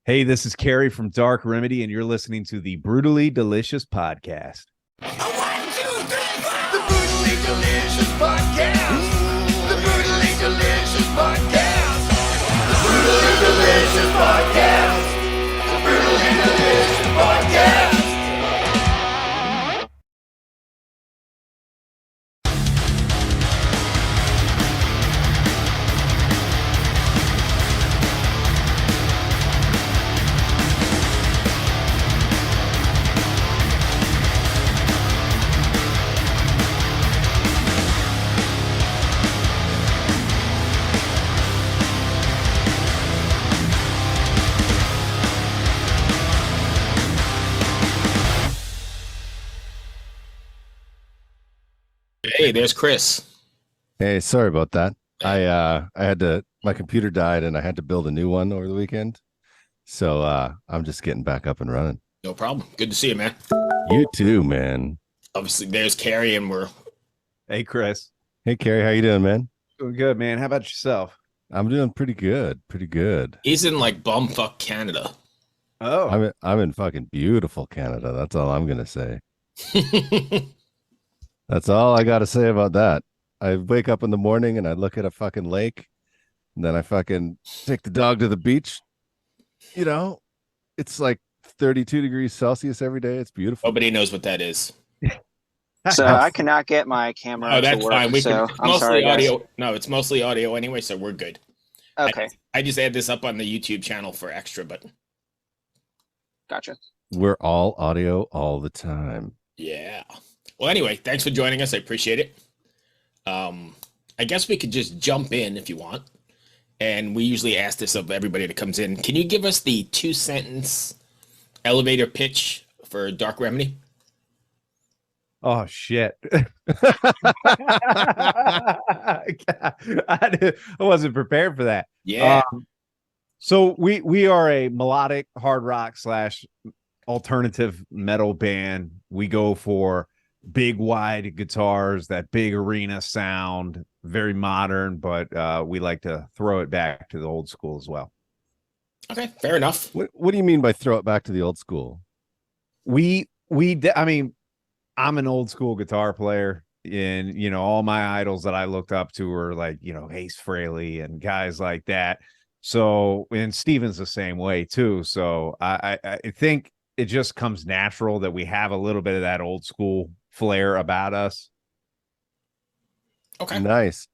Hey, this is Cary from Dark Remedy, and you're listening to the Brutally Delicious Podcast. 1, 2, 3, 4. The Brutally Delicious Podcast. The Brutally Delicious Podcast. The Brutally Delicious Podcast. The Brutally Delicious Podcast. Hey, there's Chris. Hey, sorry about that. I had to, my computer died and I had to build a new one over the weekend. So I'm just getting back up and running. No problem. Good to see you, man. You too, man. Obviously, there's Cary, and we're Hey, Chris. Hey, Cary, how you doing, man? Doing good, man. How about yourself? I'm doing pretty good. Pretty good. he's in like bumfuck Canada. Oh, I'm in fucking beautiful Canada. That's all I'm gonna say. That's all I gotta say about that. I wake up in the morning and I look at a fucking lake, and then I fucking take the dog to the beach. You know, it's like 32 degrees Celsius every day. It's beautiful. Nobody knows what that is. So I cannot get my camera Oh, to that's work. fine. We So can. I'm Mostly sorry, guys. audio. No, it's mostly audio anyway, so we're good. Okay, I just add this up on the YouTube channel for extra, but gotcha. We're all audio all the time. yeah. Well, anyway, thanks for joining us. I appreciate it. I guess we could just jump in if you want. And we usually ask this of everybody that comes in. Can you give us the 2-sentence elevator pitch for Dark Remedy? oh shit. I wasn't prepared for that. Yeah. So we are a melodic hard rock / alternative metal band. We go for big wide guitars, that big arena sound, very modern, but we like to throw it back to the old school as well. Okay, fair enough. What do you mean by throw it back to the old school? I mean, I'm an old school guitar player, and all my idols that I looked up to were like Ace Frehley and guys like that. So, and Steven's the same way too. So I think it just comes natural that we have a little bit of that old school flair about us. Okay. Nice.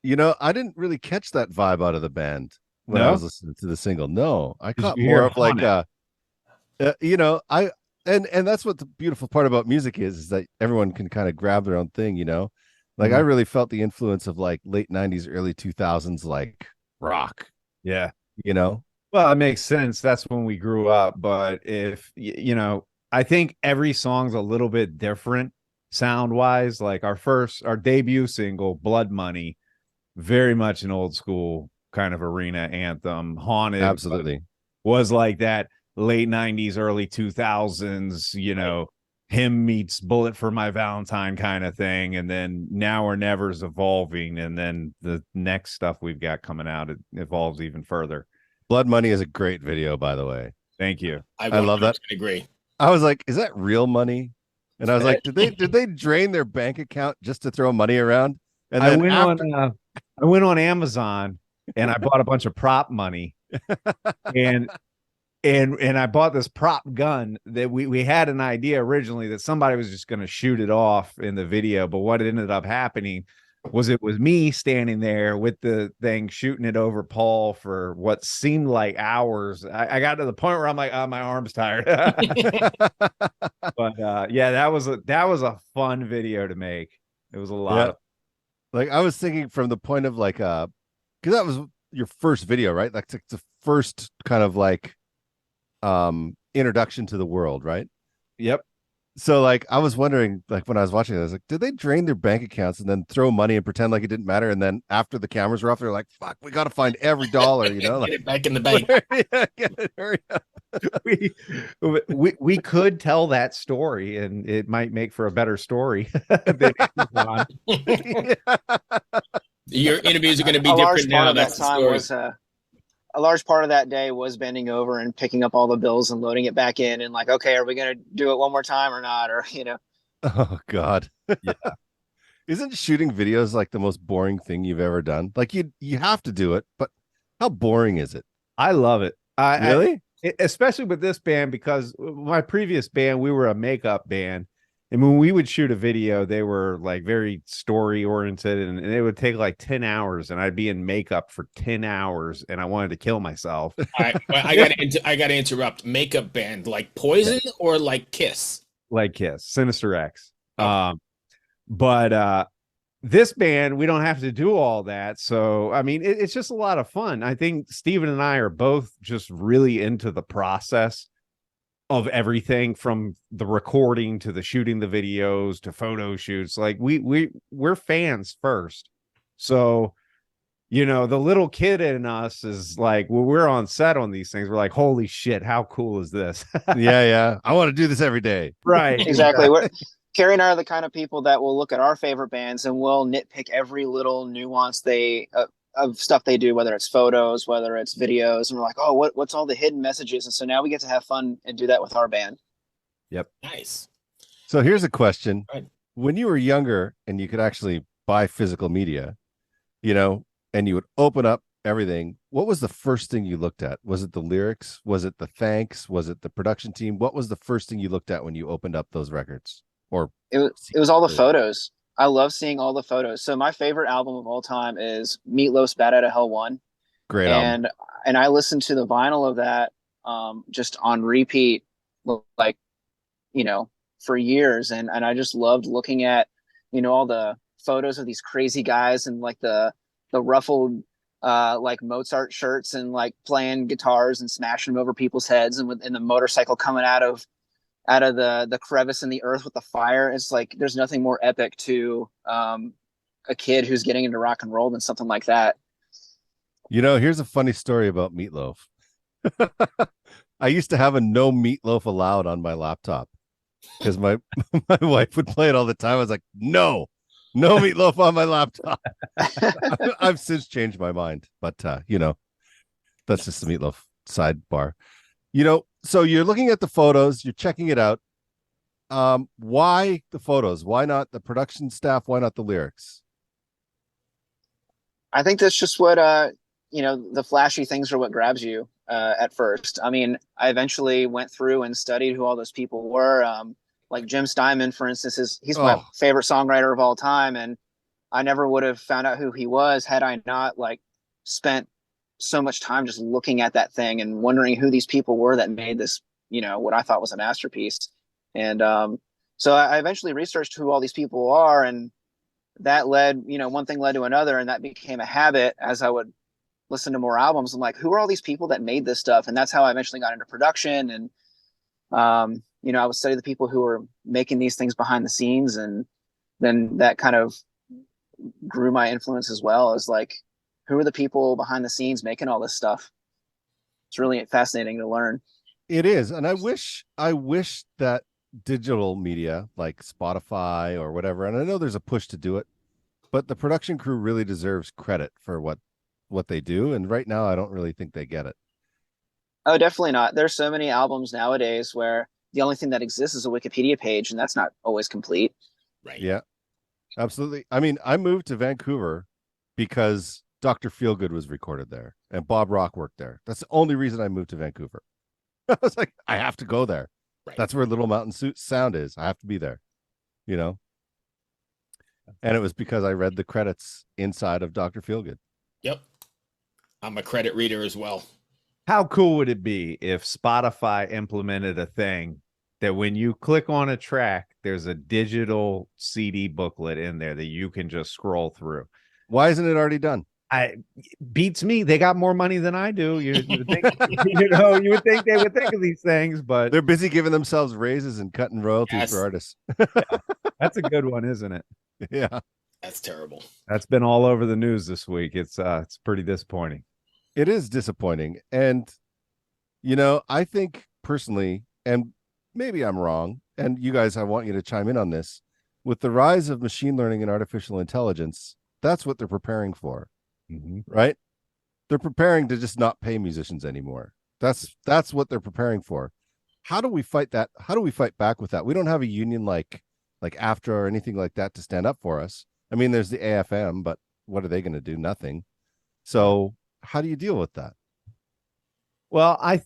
I didn't really catch that vibe out of the band when I No? was listening to the single. No, I Did caught you more hear of like Haunted? I and that's what the beautiful part about music is that everyone can kind of grab their own thing, Like I really felt the influence of like late 90s, early 2000s like rock, Yeah. you know? Well, it makes sense. That's when we grew up. But if I think every song's a little bit different sound wise. Like our debut single, Blood Money, very much an old school kind of arena anthem. Haunted Absolutely. was like that late 90s, early 2000s, him meets Bullet for My Valentine kind of thing. And then Now or Never's evolving. And then the next stuff we've got coming out, it evolves even further. Blood Money is a great video, by the way. Thank you. I love that. 100% agree. I was like, is that real money? And I was like, did they drain their bank account just to throw money around? And I then went on Amazon and I bought a bunch of prop money, and I bought this prop gun that we had an idea originally that somebody was just going to shoot it off in the video, but what ended up happening was it was me standing there with the thing shooting it over Paul for what seemed like hours. I got to the point where I'm like, oh, my arm's tired. But yeah, that was a fun video to make. It was a lot of like I was thinking from the point of like because that was your first video, right? Like it's the first kind of like introduction to the world, right? Yep. So like I was wondering, like when I was watching it, I was like, did they drain their bank accounts and then throw money and pretend like it didn't matter? And then after the cameras were off, they're like, fuck, we gotta find every dollar, Get like it back in the bank. yeah, get it, hurry up. we could tell that story, and it might make for a better story than Amazon. Your interviews are going to be A large different part now. of that That's the time story. was a large part of that day was bending over and picking up all the bills and loading it back in, and like, okay, are we gonna do it one more time or not? Or Oh God. Yeah. Isn't shooting videos like the most boring thing you've ever done? Like you have to do it, but how boring is it? I love it. Really? Especially with this band, because my previous band, we were a makeup band. And when we would shoot a video, they were like very story oriented, and it would take like 10 hours, and I'd be in makeup for 10 hours, and I wanted to kill myself. I gotta interrupt. Makeup band like Poison or like Kiss? Like Kiss, Sinister X. Oh. But this band, we don't have to do all that. So, I mean, it's just a lot of fun. I think Steven and I are both just really into the process of everything, from the recording to the shooting the videos to photo shoots. Like we're fans first. So, the little kid in us is like, when we're on set on these things, we're like, holy shit, how cool is this? Yeah. I want to do this every day. Right. exactly. Cary and I are the kind of people that will look at our favorite bands and will nitpick every little nuance of stuff they do, whether it's photos, whether it's videos, and we're like, oh, what's all the hidden messages? And so now we get to have fun and do that with our band. Yep. Nice. So here's a question. Right. When you were younger and you could actually buy physical media, and you would open up everything, what was the first thing you looked at? Was it the lyrics? Was it the thanks? Was it the production team? What was the first thing you looked at when you opened up those records? Or it was all the photos. I love seeing all the photos. So my favorite album of all time is Meatloaf's Bad Outta Hell 1. Great album. And I listened to the vinyl of that just on repeat, like, for years. And I just loved looking at, all the photos of these crazy guys and like the ruffled like Mozart shirts and like playing guitars and smashing them over people's heads, and the motorcycle coming out of the crevice in the earth with the fire. It's like there's nothing more epic to a kid who's getting into rock and roll than something like that. Here's a funny story about Meatloaf. I used to have a no Meatloaf allowed on my laptop because my wife would play it all the time. I was like, no Meatloaf on my laptop. I've since changed my mind, but that's just the Meatloaf sidebar. So you're looking at the photos, you're checking it out. Why the photos? Why not the production staff? Why not the lyrics? I think that's just what the flashy things are what grabs you at first. I mean, I eventually went through and studied who all those people were. Like Jim Steinman, for instance, he's my favorite songwriter of all time, and I never would have found out who he was had I not like spent so much time just looking at that thing and wondering who these people were that made this, what I thought was a masterpiece. And so I eventually researched who all these people are, and that led, one thing led to another, and that became a habit as I would listen to more albums. I'm like, who are all these people that made this stuff? And that's how I eventually got into production. And I would study the people who were making these things behind the scenes, and then that kind of grew my influence as well, as like, who are the people behind the scenes making all this stuff? It's really fascinating to learn. It is. And I wish that digital media like Spotify or whatever, and I know there's a push to do it, but the production crew really deserves credit for what they do. And right now, I don't really think they get it. Oh, definitely not. There's so many albums nowadays where the only thing that exists is a Wikipedia page, and that's not always complete. Right. Yeah, absolutely. I mean, I moved to Vancouver because Dr. Feelgood was recorded there and Bob Rock worked there. That's the only reason I moved to Vancouver. I was like, I have to go there. Right. That's where Little Mountain Sound is. I have to be there, And it was because I read the credits inside of Dr. Feelgood. Yep. I'm a credit reader as well. How cool would it be if Spotify implemented a thing that when you click on a track, there's a digital CD booklet in there that you can just scroll through? Why isn't it already done? Beats me. They got more money than I do. You would think, you would think they would think of these things, but they're busy giving themselves raises and cutting royalties for artists. That's a good one, isn't it? Yeah, that's terrible. That's been all over the news this week. It's pretty disappointing. It is disappointing, and I think personally, and maybe I'm wrong, and you guys, I want you to chime in on this. With the rise of machine learning and artificial intelligence, that's what they're preparing for. Mm-hmm. Right? They're preparing to just not pay musicians anymore. That's what they're preparing for. How do we fight that? How do we fight back with that? We don't have a union like AFTRA or anything like that to stand up for us. I mean, there's the AFM, but what are they going to do? Nothing. So how do you deal with that? Well, I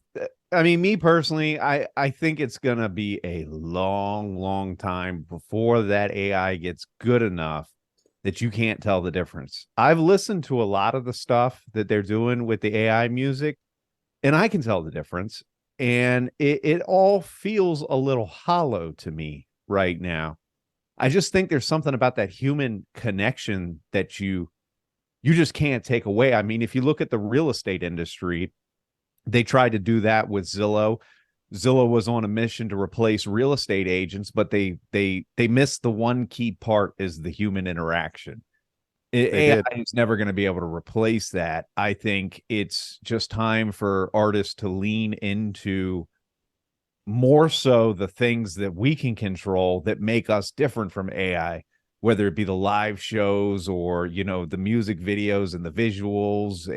mean, me personally, I think it's gonna be a long, long time before that AI gets good enough that you can't tell the difference. I've listened to a lot of the stuff that they're doing with the AI music, and I can tell the difference. And it all feels a little hollow to me right now. I just think there's something about that human connection that you just can't take away. I mean, if you look at the real estate industry, they tried to do that with Zillow. Zillow was on a mission to replace real estate agents, but they missed the one key part is the human interaction. AI is never going to be able to replace that. I think it's just time for artists to lean into more so the things that we can control that make us different from AI, whether it be the live shows or, you know, the music videos and the visuals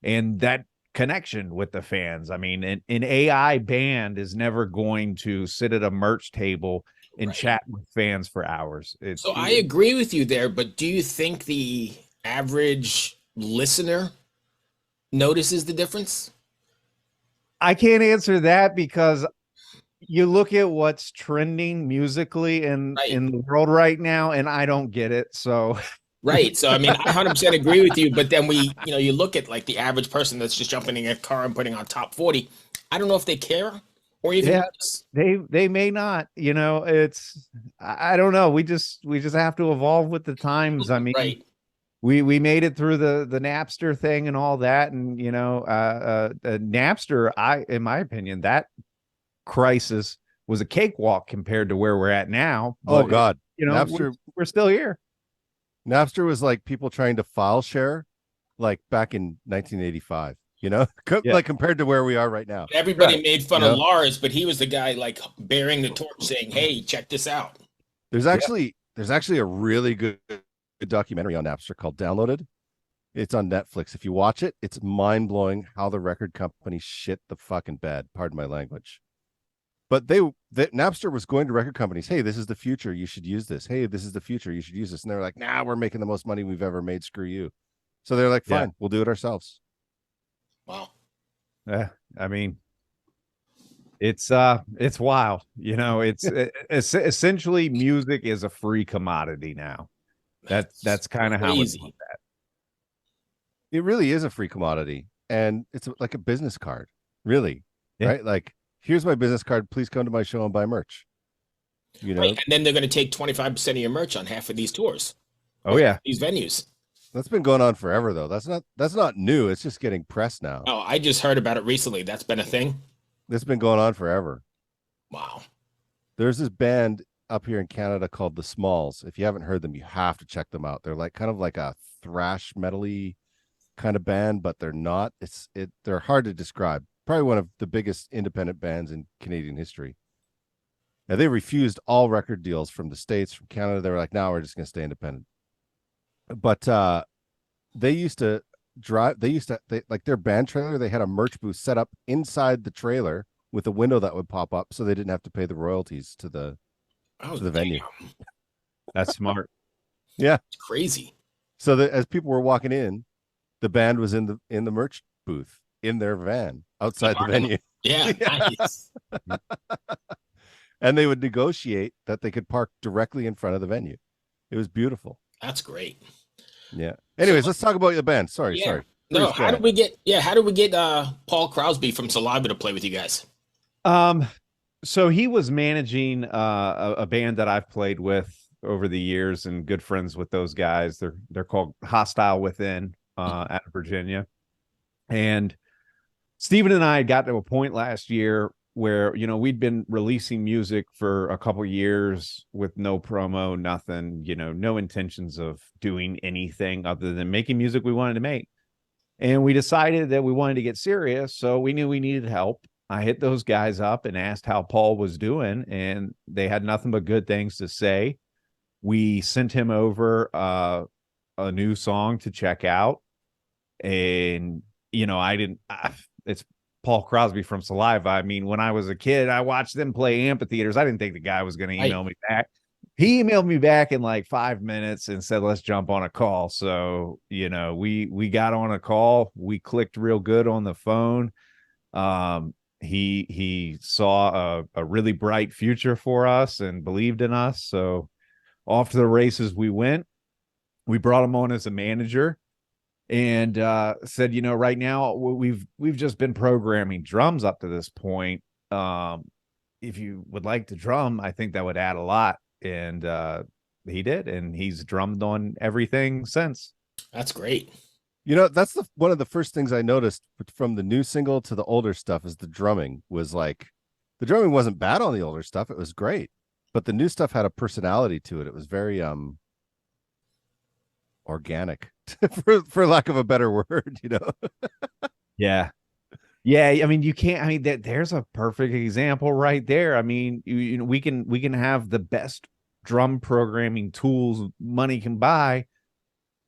and that connection with the fans. I mean, an AI band is never going to sit at a merch table and chat with fans for hours. So I agree with you there, but do you think the average listener notices the difference? I can't answer that because you look at what's trending musically in the world right now, and I don't get it. So right. So I mean, I 100% agree with you. But then you look at like the average person that's just jumping in a car and putting on top 40. I don't know if they care or even they may not. You know, I don't know. We just have to evolve with the times. I mean, we made it through the Napster thing and all that, and you know, Napster. In my opinion, that crisis was a cakewalk compared to where we're at now. But, oh God, you know, Napster, we're still here. Napster was like people trying to file share like back in 1985, you know, like compared to where we are right now. Everybody made fun of Lars, but he was the guy like bearing the torch saying, hey, check this out. There's actually a really good documentary on Napster called Downloaded. It's on Netflix. If you watch it, it's mind blowing how the record company shit the fucking bed. Pardon my language. But Napster was going to record companies. Hey, this is the future. You should use this. Hey, this is the future. You should use this. And they're like, nah, we're making the most money we've ever made. Screw you. So they're like, fine, we'll do it ourselves. Wow. Yeah. I mean, it's wild. You know, it's essentially music is a free commodity now. That's kind of how it's looked at. It really is a free commodity. And it's like a business card, really. Yeah. Right? Like, here's my business card. Please come to my show and buy merch. You know, and then they're going to take 25% of your merch on half of these tours. Oh yeah, these venues. That's been going on forever, though. That's not new. It's just getting pressed now. Oh, I just heard about it recently. That's been a thing. That's been going on forever. Wow. There's this band up here in Canada called the Smalls. If you haven't heard them, you have to check them out. They're like kind of like a thrash metal-y kind of band, but they're not. They're hard to describe. Probably one of the biggest independent bands in Canadian history. Now, they refused all record deals from the States, from Canada. They were like, no, we're just going to stay independent. But they used to like their band trailer, they had a merch booth set up inside the trailer with a window that would pop up so they didn't have to pay the royalties to the venue. That's smart. Yeah. It's crazy. So that as people were walking in, the band was in the merch booth in their van outside the venue. Yeah. Nice. And they would negotiate that they could park directly in front of the venue. It was beautiful. That's great. Yeah. Anyways, let's talk about the band. Sorry. No, how did we get Paul Crosby from Saliva to play with you guys? So he was managing a band that I've played with over the years and good friends with those guys. They're called Hostile Within out of Virginia. And Steven and I got to a point last year where, you know, we'd been releasing music for a couple years with no promo, nothing, you know, no intentions of doing anything other than making music we wanted to make. And we decided that we wanted to get serious. So we knew we needed help. I hit those guys up and asked how Paul was doing, and they had nothing but good things to say. We sent him over a new song to check out. And I didn't. It's Paul Crosby from Saliva. I mean, when I was a kid, I watched them play amphitheaters. I didn't think the guy was going to email me back. He emailed me back in like 5 minutes and said, "Let's jump on a call." So we got on a call. We clicked real good on the phone. He saw a really bright future for us and believed in us. So off to the races we went. We brought him on as a manager. And said, right now we've just been programming drums up to this point. If you would like to drum, I think that would add a lot. And he did, and he's drummed on everything since. That's great. That's one of the first things I noticed from the new single to the older stuff is the drumming was like, the drumming wasn't bad on the older stuff. It was great, but the new stuff had a personality to it. It was very organic, for lack of a better word. Yeah. I mean, you can't. I mean, there's a perfect example right there. I mean, we can have the best drum programming tools money can buy,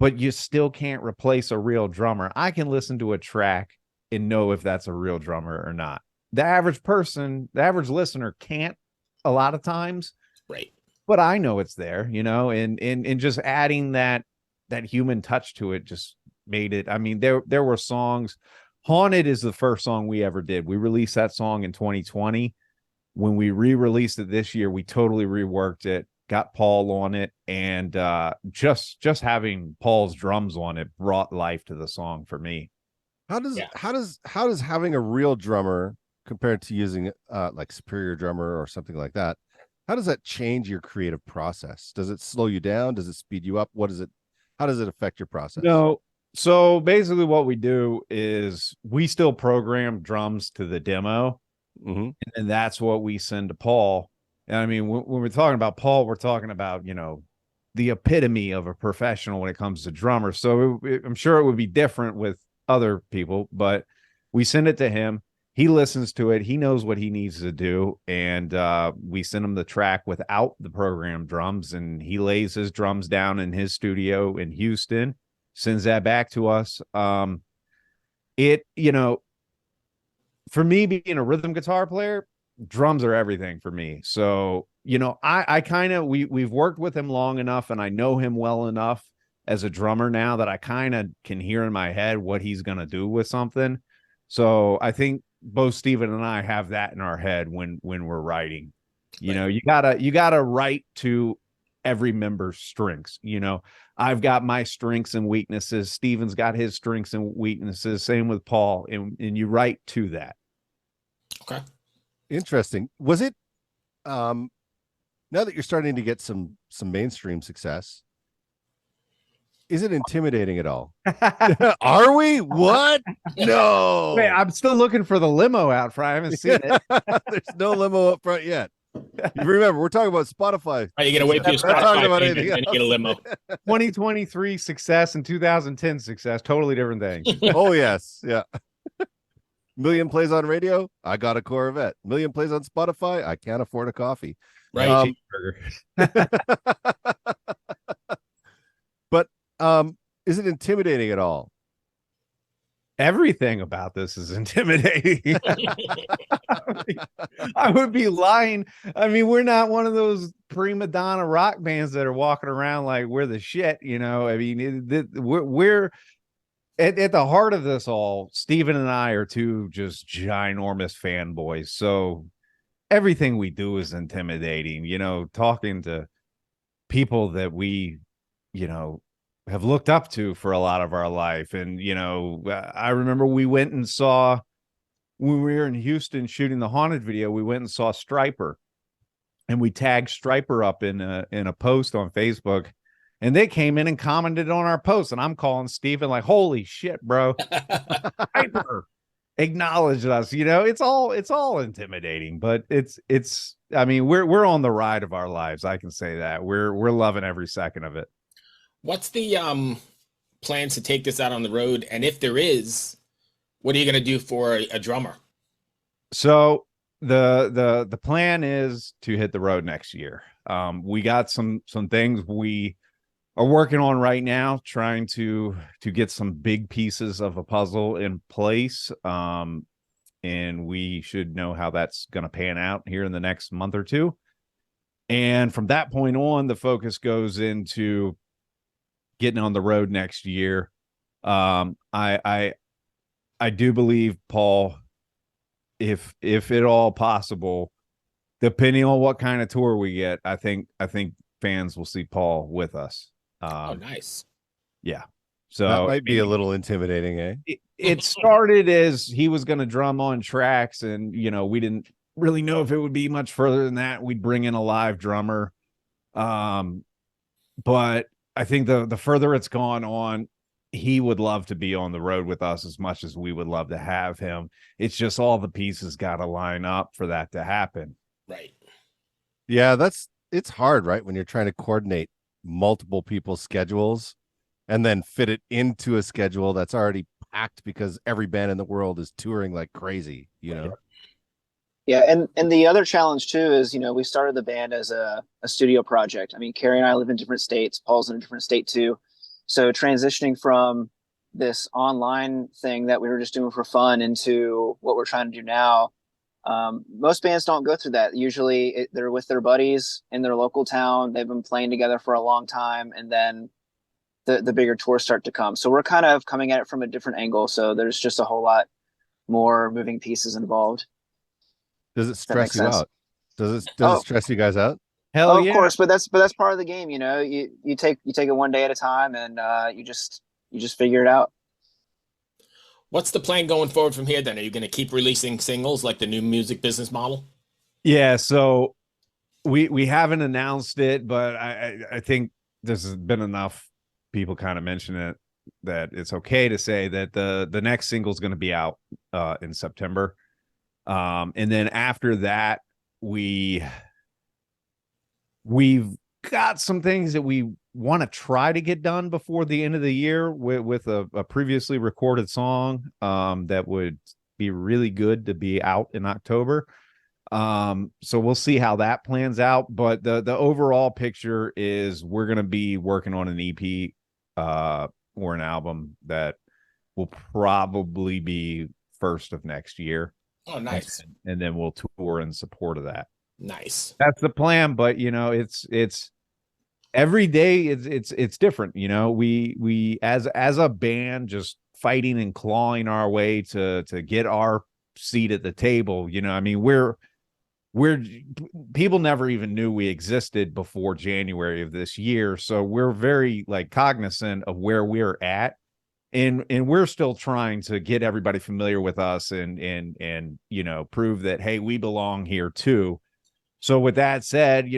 but you still can't replace a real drummer. I can listen to a track and know if that's a real drummer or not. The average person, the average listener can't a lot of times. Right. But I know it's there, and just adding that human touch to it just made it. I mean, there were songs. Haunted is the first song we ever did. We released that song in 2020. When we re-released it this year, we totally reworked it, got Paul on it, and just having Paul's drums on it brought life to the song for me. How does having a real drummer compared to using like Superior Drummer or something like that, how does that change your creative process? Does it slow you down? Does it speed you up? How does it affect your process? No. So basically what we do is we still program drums to the demo, and that's what we send to Paul. And I mean, when we're talking about Paul, we're talking about, the epitome of a professional when it comes to drummers. So I'm sure it would be different with other people, but we send it to him. He listens to it. He knows what he needs to do. And we send him the track without the program drums, and he lays his drums down in his studio in Houston, sends that back to us. For me being a rhythm guitar player, drums are everything for me. So, I kind of, we've worked with him long enough, and I know him well enough as a drummer now that I kind of can hear in my head what he's going to do with something. So I think both Steven and I have that in our head when we're writing. You gotta write to every member's strengths. I've got my strengths and weaknesses. Steven's got his strengths and weaknesses. Same with Paul, and you write to that. Okay. Interesting. Was it now that you're starting to get some mainstream success, is it intimidating at all? Are we? What? No. Wait, I'm still looking for the limo out front. I haven't seen it. There's no limo up front yet. You remember, we're talking about Spotify. Are you going to wait for your We're not talking Spotify about payment anything and get a limo? 2023 success and 2010 success, totally different things. Oh, yes. Yeah. Million plays on radio, I got a Corvette. Million plays on Spotify, I can't afford a coffee. Right. But is it intimidating at all? Everything about this is intimidating. I would be lying. I mean, we're not one of those prima donna rock bands that are walking around like we're the shit. I mean, we're at the heart of this all. Steven and I are two just ginormous fanboys. So everything we do is intimidating. Talking to people that we, have looked up to for a lot of our life. And, I remember we went and saw, when we were in Houston shooting the Haunted video, we went and saw Striper, and we tagged Striper up in a post on Facebook, and they came in and commented on our post, and I'm calling Steven like, holy shit, bro. Striper acknowledged us. It's all intimidating, but I mean, we're on the ride of our lives. I can say that we're loving every second of it. What's the plans to take this out on the road? And if there is, what are you going to do for a drummer? So the plan is to hit the road next year. We got some things we are working on right now, trying to get some big pieces of a puzzle in place. And we should know how that's going to pan out here in the next month or two. And from that point on, the focus goes into getting on the road next year. I do believe, Paul, if at all possible, depending on what kind of tour we get, I think fans will see Paul with us. Oh, nice. Yeah. So that might be a little intimidating, eh? It started as he was going to drum on tracks, and we didn't really know if it would be much further than that. We'd bring in a live drummer. But I think the further it's gone on, he would love to be on the road with us as much as we would love to have him. It's just all the pieces got to line up for that to happen. Right. Yeah, it's hard, right? When you're trying to coordinate multiple people's schedules and then fit it into a schedule that's already packed because every band in the world is touring like crazy, Yeah, and the other challenge too is, we started the band as a studio project. I mean, Cary and I live in different states. Paul's in a different state too. So transitioning from this online thing that we were just doing for fun into what we're trying to do now, most bands don't go through that. Usually they're with their buddies in their local town. They've been playing together for a long time, and then the bigger tours start to come. So we're kind of coming at it from a different angle. So there's just a whole lot more moving pieces involved. Does it stress you sense. out? Does it stress you guys out? Hell Of yeah. course, but that's part of the game. You take it one day at a time, and you just figure it out. What's the plan going forward from here then? Are you going to keep releasing singles like the new music business model? Yeah, so we haven't announced it, but I think this has been enough people kind of mention it that it's okay to say that the next single is going to be out in September. And then after that, we've got some things that we want to try to get done before the end of the year with a previously recorded song that would be really good to be out in October. So we'll see how that plans out. But the overall picture is we're going to be working on an EP or an album that will probably be first of next year. Oh, nice. And then we'll tour in support of that. Nice. That's the plan, but it's every day it's different. We as a band just fighting and clawing our way to get our seat at the table. I mean, we're people never even knew we existed before January of this year, so we're very cognizant of where we're at. And we're still trying to get everybody familiar with us and prove that, hey, we belong here too. So with that said,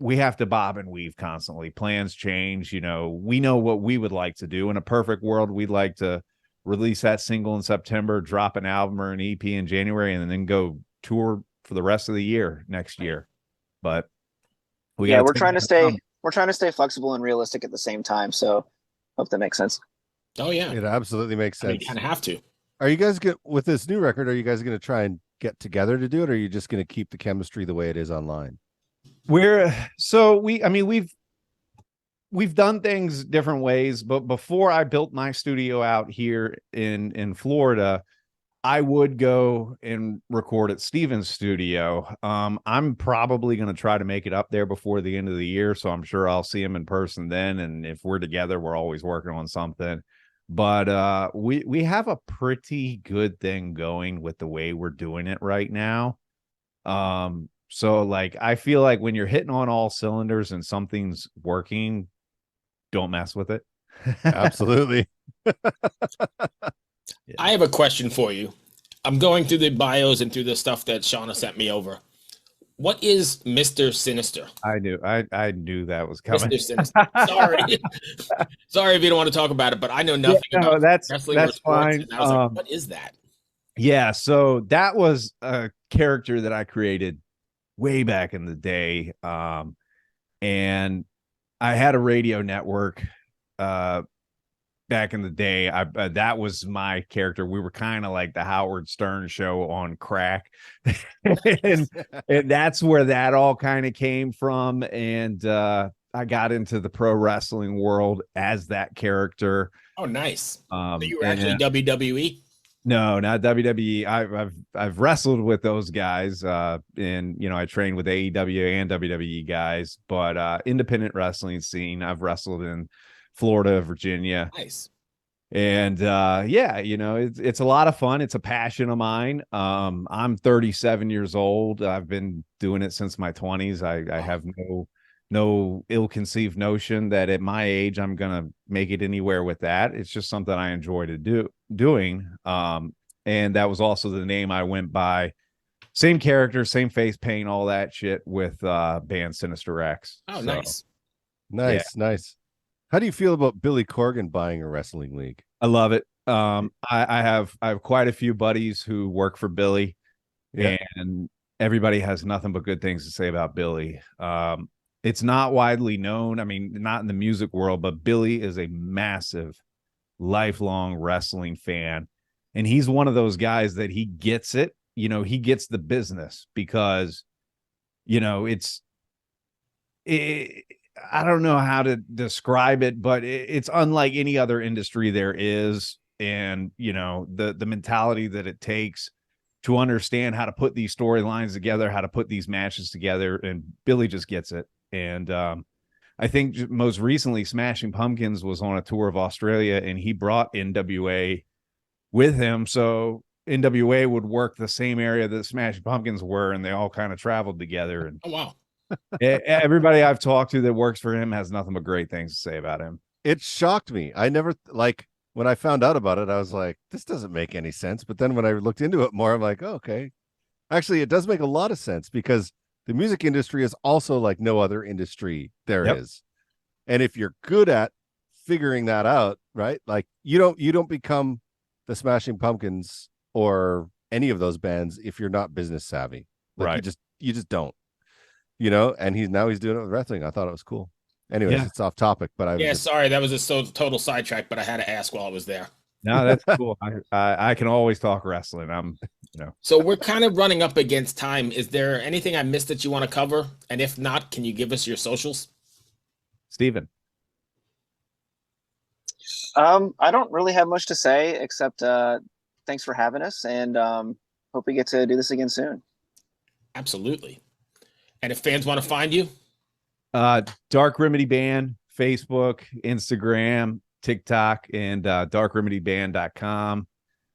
we have to bob and weave constantly. Plans change. We know what we would like to do. In a perfect world, we'd like to release that single in September, drop an album or an EP in January, and then go tour for the rest of the year next year. But we're trying to stay flexible and realistic at the same time. So hope that makes sense. Oh yeah, It absolutely makes sense. I mean, you kind of have to. Are you guys with this new record? Are you guys going to try and get together to do it, or are you just going to keep the chemistry the way it is online? We've done things different ways, but before I built my studio out here in Florida, I would go and record at Steven's studio. I'm probably going to try to make it up there before the end of the year, so I'm sure I'll see him in person then. And if we're together, we're always working on something. But we have a pretty good thing going with the way we're doing it right now. So I feel like when you're hitting on all cylinders and something's working, don't mess with it. Absolutely. I have a question for you. I'm going through the bios and through the stuff that Shauna sent me over. What is Mr. Sinister? I knew that was coming. Mr. Sinister. Sorry. Sorry if you don't want to talk about it, but I know nothing about wrestling or sports. Fine. And I was like, what is that? Yeah, so that was a character that I created way back in the day. And I had a radio network back in the day. That was my character. We were kind of like the Howard Stern show on crack. and that's where that all kind of came from. And I got into the pro wrestling world as that character. Oh, nice. So you were And actually WWE? no, not WWE. I've wrestled with those guys. And I trained with AEW and WWE guys, but independent wrestling scene. I've wrestled in Florida, Virginia. Nice. And yeah, it's a lot of fun. It's a passion of mine. I'm 37 years old. I've been doing it since my 20s. I have no ill-conceived notion that at my age I'm gonna make it anywhere with that. It's just something I enjoy to doing. And that was also the name I went by. Same character, same face paint, all that shit with band Sinister X. Oh, So, nice. Nice. How do you feel about Billy Corgan buying a wrestling league? I love it. I have quite a few buddies who work for Billy, Yeah. and everybody has nothing but good things to say about Billy. It's not widely known. I mean, not in the music world, but Billy is a massive, lifelong wrestling fan. And he's one of those guys that he gets it. He gets the business because, I don't know how to describe it, but it's unlike any other industry there is. And, the mentality that it takes to understand how to put these storylines together, how to put these matches together. And Billy just gets it. And I think most recently Smashing Pumpkins was on a tour of Australia, and he brought NWA with him. So NWA would work the same area that Smashing Pumpkins were, and they all kind of traveled together. And Oh, wow. everybody I've talked to that works for him has nothing but great things to say about him. It shocked me. I never when I found out about it, I was like, this doesn't make any sense. But then when I looked into it more, I'm like, oh, okay. Actually, it does make a lot of sense because the music industry is also like no other industry there is. And if you're good at figuring that out, right? Like you don't become the Smashing Pumpkins or any of those bands if you're not business savvy. Like Right. You just don't. And he's doing it with wrestling. I thought it was cool. Anyways, Yeah. it's off topic, but Sorry, that was a total sidetrack, but I had to ask while I was there. No, that's cool. I can always talk wrestling. So we're kind of running up against time. Is there anything I missed that you want to cover? And if not, can you give us your socials? Steven. I don't really have much to say except thanks for having us, and hope we get to do this again soon. Absolutely. And if fans want to find you? Dark Remedy Band, Facebook, Instagram, TikTok, and darkremedyband.com.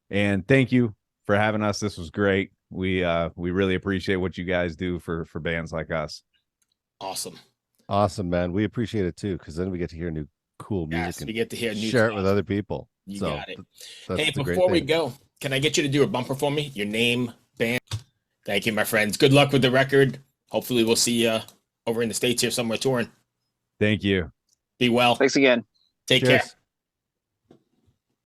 And thank you for having us. This was great. We really appreciate what you guys do for bands like us. Awesome, man. We appreciate it too, because then we get to hear new cool music. Yes, we get to hear new share stuff. it with other people. You so got it. That's Hey, the great before we thing. go, can I get you to do a bumper for me? Your name, band. Thank you, my friends. Good luck with the record. Hopefully we'll see you over in the States here somewhere touring. Thank you. Be well. Thanks again. Take Cheers. care.